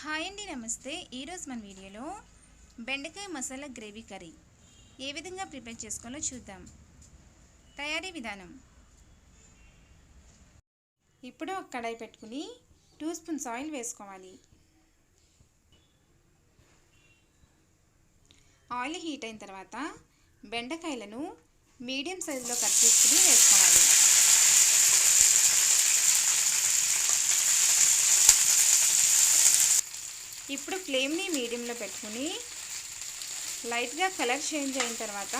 Hi అండి, నమస్తే. ఈరోజు మన వీడియోలో బెండకాయ మసాలా గ్రేవీ కర్రీ ఏ విధంగా ప్రిపేర్ చేసుకోవాలో చూద్దాం. తయారీ విధానం: ఇప్పుడు ఒక కడాయి పెట్టుకుని 2 స్పూన్స్ ఆయిల్ వేసుకోవాలి. ఆయిల్ హీట్ అయిన తర్వాత బెండకాయలను మీడియం సైజులో కట్ చేసుకుని వేసుకోవాలి. ఇప్పుడు ఫ్లేమ్ని మీడియంలో పెట్టుకుని లైట్గా కలర్ చేంజ్ అయిన తర్వాత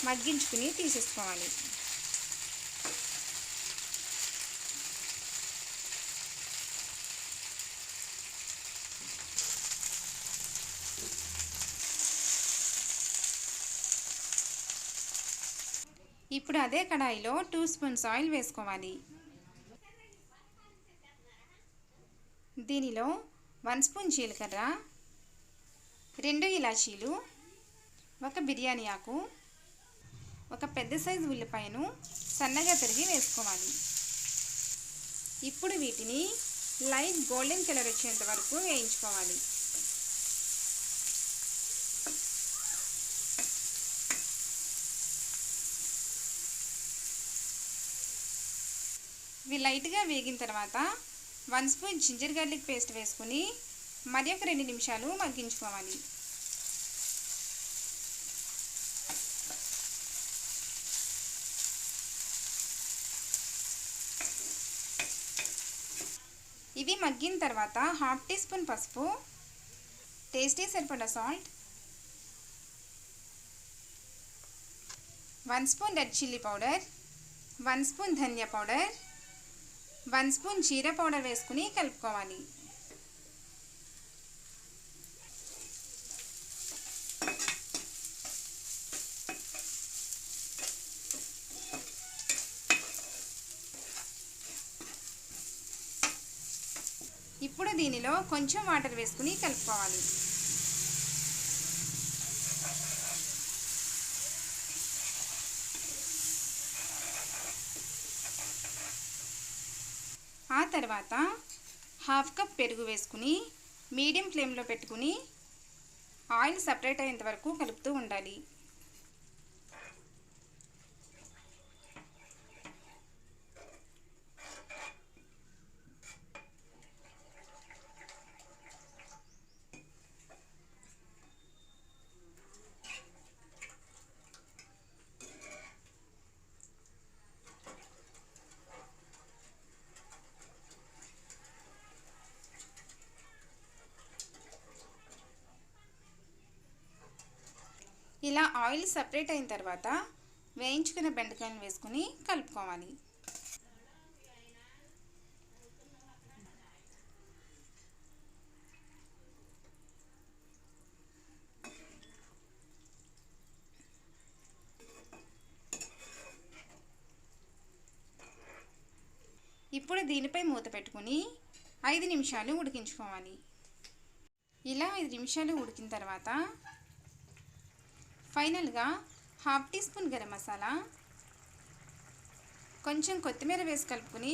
మగ్గించుకుని తీసేసుకోవాలి. ఇప్పుడు అదే కడాయిలో 2 స్పూన్స్ ఆయిల్ వేసుకోవాలి. దీనిలో 1 స్పూన్ జీలకర్ర, 2 ఇలాచీలు, 1 బిర్యానీ ఆకు, 1 పెద్ద సైజు ఉల్లిపాయను సన్నగా తరిగి వేసుకోవాలి. ఇప్పుడు వీటిని లైట్ గోల్డెన్ కలర్ వచ్చేంత వరకు వేయించుకోవాలి. ఇవి లైట్గా వేగిన తర్వాత 1 స్పూన్ జింజర్ గార్లిక్ పేస్ట్ వేసుకుని మరి ఒక 2 నిమిషాలు మగ్గించుకోవాలి. ఇవి మగ్గిన తర్వాత 1/2 టీ స్పూన్ పసుపు, టేస్టీ సరిపడా salt, 1 spoon red chilli powder, 1 spoon ధనియా పౌడర్, 1 స్పూన్ జీరా పౌడర్ వేసుకుని కలుపుకోవాలి. ఇప్పుడు దీనిలో కొంచెం వాటర్ వేసుకుని కలుపుకోవాలి. ఆ తర్వాత 1/2 కప్ పెరుగు వేసుకుని మీడియం ఫ్లేమ్లో పెట్టుకుని ఆయిల్ సపరేట్ అయ్యేంత వరకు కలుపుతూ ఉండాలి. ఇలా ఆయిల్ సపరేట్ అయిన తర్వాత వేయించుకున్న బెండకాయలను వేసుకుని కలుపుకోవాలి. ఇప్పుడు దీనిపై మూత పెట్టుకుని 5 నిమిషాలు ఉడికించుకోవాలి. ఇలా 5 నిమిషాలు ఉడికిన తర్వాత ఫైనల్గా 1/2 టీ స్పూన్ గరం మసాలా, కొంచెం కొత్తిమీర వేసి కలుపుకుని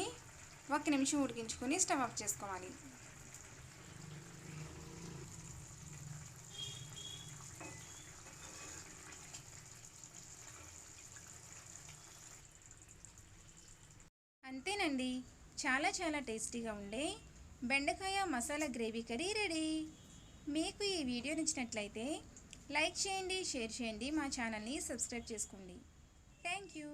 1 నిమిషం ఉడికించుకొని స్టవ్ ఆఫ్ చేసుకోవాలి. అంతేనండి, చాలా టేస్టీగా ఉండే బెండకాయ మసాలా గ్రేవీ కర్రీ రెడీ. మీకు ఈ వీడియో నచ్చినట్లయితే లైక్ చేయండి, షేర్ చేయండి, మా ఛానల్ని సబ్స్క్రైబ్ చేసుకోండి. Thank you.